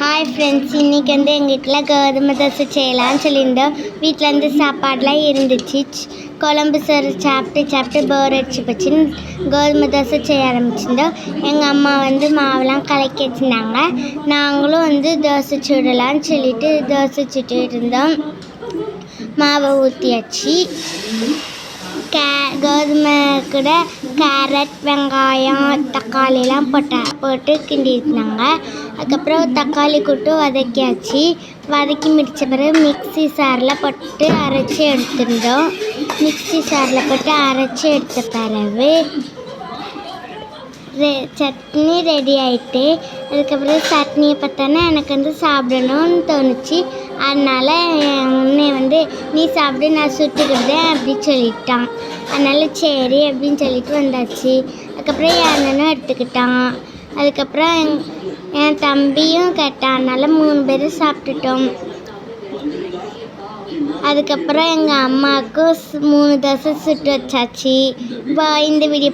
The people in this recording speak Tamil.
ஹாய் ஃப்ரெண்ட்ஸ், இன்றைக்கி எங்கள் வீட்டில் கோதுமை தோசை செய்யலான்னு சொல்லியிருந்தோம். வீட்டிலேருந்து சாப்பாடெலாம் இருந்துச்சு. குழம்பு சோறு சாப்பிட்டு போர் அடிச்சு போச்சுன்னு கோதுமை தோசை செய்ய ஆரம்பிச்சிருந்தோம். எங்கள் அம்மா மாவெல்லாம் கலக்கி வச்சுருந்தாங்க. நாங்களும் தோசை சுடலான்னு சொல்லிட்டு தோசை சுட்டுட்டு இருந்தோம். மாவை ஊற்றியாச்சு. கோதுமை கூட கேரட், வெங்காயம், தக்காளிலாம் போட்டு கிண்டிருந்தாங்க. அதுக்கப்புறம் தக்காளி கூட்டு வதக்கியாச்சு. வதக்கி முடித்த பிறகு மிக்ஸி சாரில் போட்டு அரைச்சி எடுத்துருந்தோம். மிக்ஸி சாரில் போட்டு அரைச்சி எடுத்த பிறகு சட்னி ரெடி ஆகிட்டு, அதுக்கப்புறம் சட்னியை பார்த்தோன்னா எனக்கு சாப்பிடணும்னு தோணுச்சு. அதனால் என் அண்ணே நீ சாப்பிடு, நான் சுட்டுக்கிட்டேன் அப்படின்னு சொல்லிட்டான். அதனால் சரி அப்படின்னு சொல்லிட்டு வந்தாச்சு. அதுக்கப்புறம் என் அண்ணனும் எடுத்துக்கிட்டான். அதுக்கப்புறம் என் தம்பியும் கேட்டான். அதனால் 3 பேரும் சாப்பிட்டுட்டோம். அதுக்கப்புறம் எங்கள் அம்மாவுக்கும் 3 தோசை சுட்டு வச்சாச்சு. இந்த வீடியோ